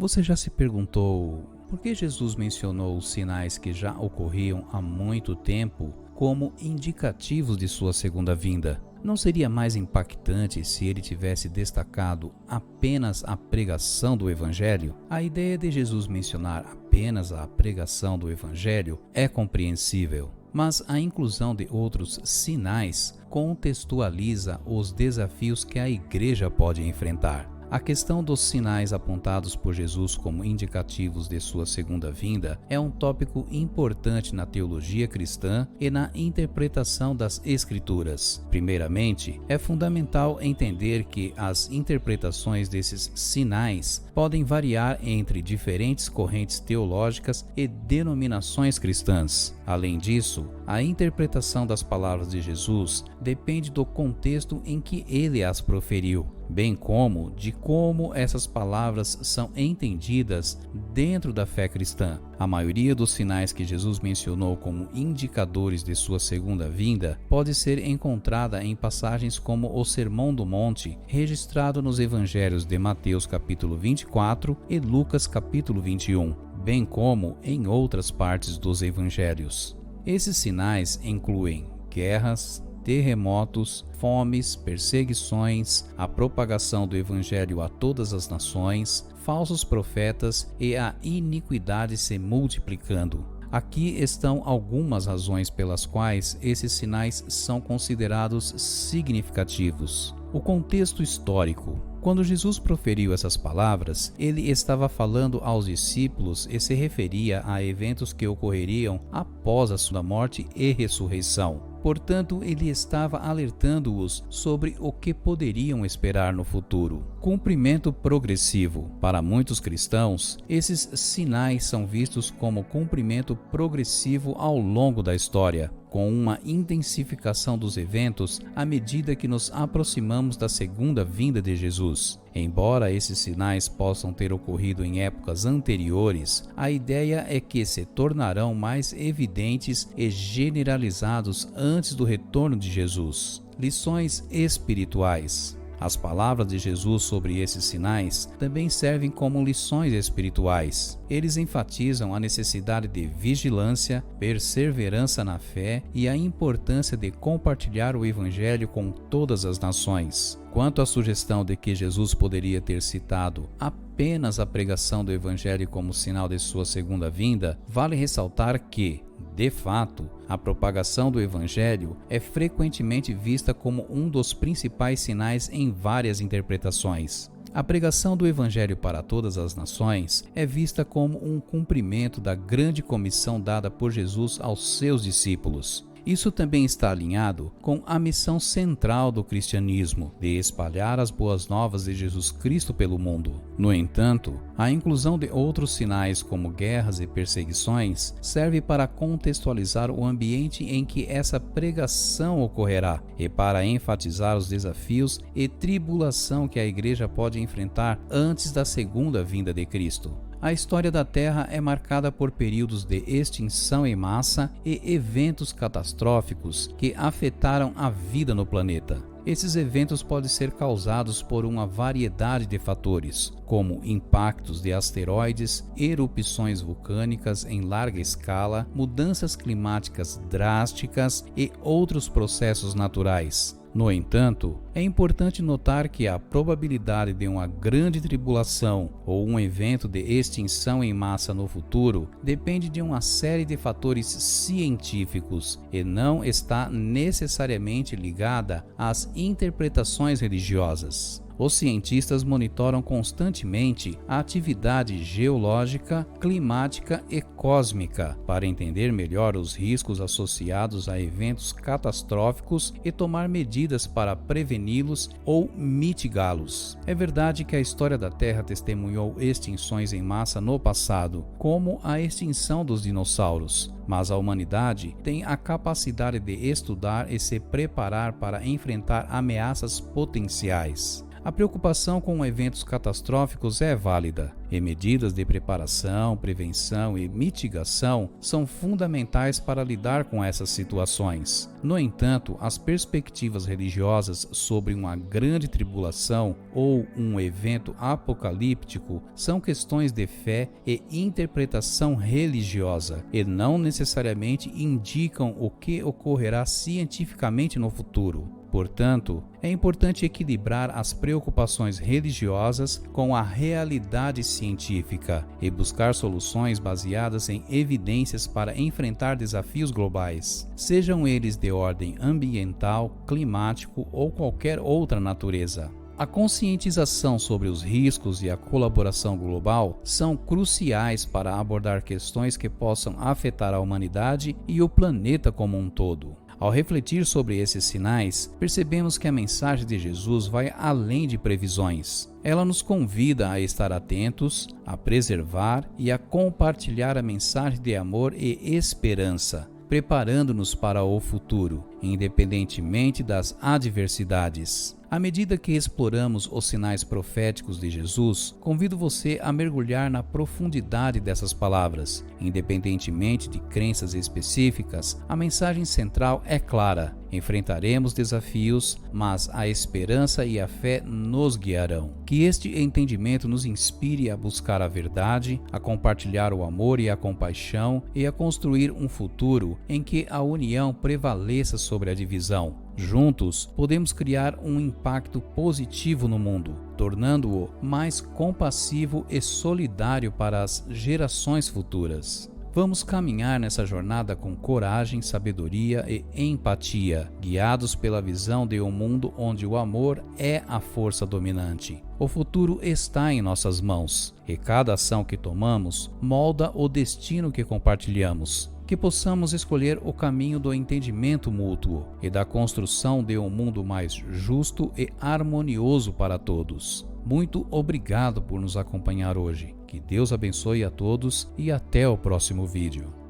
Você já se perguntou por que Jesus mencionou os sinais que já ocorriam há muito tempo como indicativos de sua segunda vinda? Não seria mais impactante se ele tivesse destacado apenas a pregação do Evangelho? A ideia de Jesus mencionar apenas a pregação do Evangelho é compreensível, mas a inclusão de outros sinais contextualiza os desafios que a igreja pode enfrentar. A questão dos sinais apontados por Jesus como indicativos de sua segunda vinda é um tópico importante na teologia cristã e na interpretação das Escrituras. Primeiramente, é fundamental entender que as interpretações desses sinais podem variar entre diferentes correntes teológicas e denominações cristãs. Além disso, a interpretação das palavras de Jesus depende do contexto em que ele as proferiu, bem como de como essas palavras são entendidas dentro da fé cristã. A maioria dos sinais que Jesus mencionou como indicadores de sua segunda vinda pode ser encontrada em passagens como o Sermão do Monte, registrado nos evangelhos de Mateus capítulo 24 e Lucas capítulo 21, bem como em outras partes dos evangelhos. Esses sinais incluem guerras, terremotos, fomes, perseguições, a propagação do evangelho a todas as nações, falsos profetas e a iniquidade se multiplicando. Aqui estão algumas razões pelas quais esses sinais são considerados significativos. O contexto histórico. Quando Jesus proferiu essas palavras, ele estava falando aos discípulos e se referia a eventos que ocorreriam após a sua morte e ressurreição. Portanto, ele estava alertando-os sobre o que poderiam esperar no futuro. Cumprimento progressivo. Para muitos cristãos, esses sinais são vistos como cumprimento progressivo ao longo da história, com uma intensificação dos eventos à medida que nos aproximamos da segunda vinda de Jesus. Embora esses sinais possam ter ocorrido em épocas anteriores, a ideia é que se tornarão mais evidentes e generalizados antes do retorno de Jesus. Lições espirituais. As palavras de Jesus sobre esses sinais também servem como lições espirituais. Eles enfatizam a necessidade de vigilância, perseverança na fé e a importância de compartilhar o Evangelho com todas as nações. Quanto à sugestão de que Jesus poderia ter citado apenas a pregação do Evangelho como sinal de sua segunda vinda, vale ressaltar que, de fato, a propagação do Evangelho é frequentemente vista como um dos principais sinais em várias interpretações. A pregação do Evangelho para todas as nações é vista como um cumprimento da grande comissão dada por Jesus aos seus discípulos. Isso também está alinhado com a missão central do cristianismo, de espalhar as boas novas de Jesus Cristo pelo mundo. No entanto, a inclusão de outros sinais como guerras e perseguições serve para contextualizar o ambiente em que essa pregação ocorrerá e para enfatizar os desafios e tribulação que a igreja pode enfrentar antes da segunda vinda de Cristo. A história da Terra é marcada por períodos de extinção em massa e eventos catastróficos que afetaram a vida no planeta. Esses eventos podem ser causados por uma variedade de fatores, como impactos de asteroides, erupções vulcânicas em larga escala, mudanças climáticas drásticas e outros processos naturais. No entanto, é importante notar que a probabilidade de uma grande tribulação ou um evento de extinção em massa no futuro depende de uma série de fatores científicos e não está necessariamente ligada às interpretações religiosas. Os cientistas monitoram constantemente a atividade geológica, climática e cósmica para entender melhor os riscos associados a eventos catastróficos e tomar medidas para preveni-los ou mitigá-los. É verdade que a história da Terra testemunhou extinções em massa no passado, como a extinção dos dinossauros, mas a humanidade tem a capacidade de estudar e se preparar para enfrentar ameaças potenciais. A preocupação com eventos catastróficos é válida. e medidas de preparação, prevenção e mitigação são fundamentais para lidar com essas situações. No entanto, as perspectivas religiosas sobre uma grande tribulação ou um evento apocalíptico são questões de fé e interpretação religiosa e não necessariamente indicam o que ocorrerá cientificamente no futuro. Portanto, é importante equilibrar as preocupações religiosas com a realidade científica e buscar soluções baseadas em evidências para enfrentar desafios globais, sejam eles de ordem ambiental, climático ou qualquer outra natureza. A conscientização sobre os riscos e a colaboração global são cruciais para abordar questões que possam afetar a humanidade e o planeta como um todo. Ao refletir sobre esses sinais, percebemos que a mensagem de Jesus vai além de previsões. Ela nos convida a estar atentos, a preservar e a compartilhar a mensagem de amor e esperança, preparando-nos para o futuro, independentemente das adversidades. À medida que exploramos os sinais proféticos de Jesus, convido você a mergulhar na profundidade dessas palavras. Independentemente de crenças específicas, a mensagem central é clara. Enfrentaremos desafios, mas a esperança e a fé nos guiarão. Que este entendimento nos inspire a buscar a verdade, a compartilhar o amor e a compaixão e a construir um futuro em que a união prevaleça sobre a divisão. Juntos, podemos criar um impacto positivo no mundo, tornando-o mais compassivo e solidário para as gerações futuras. Vamos caminhar nessa jornada com coragem, sabedoria e empatia, guiados pela visão de um mundo onde o amor é a força dominante. O futuro está em nossas mãos, e cada ação que tomamos molda o destino que compartilhamos. Que possamos escolher o caminho do entendimento mútuo e da construção de um mundo mais justo e harmonioso para todos. Muito obrigado por nos acompanhar hoje. Que Deus abençoe a todos e até o próximo vídeo.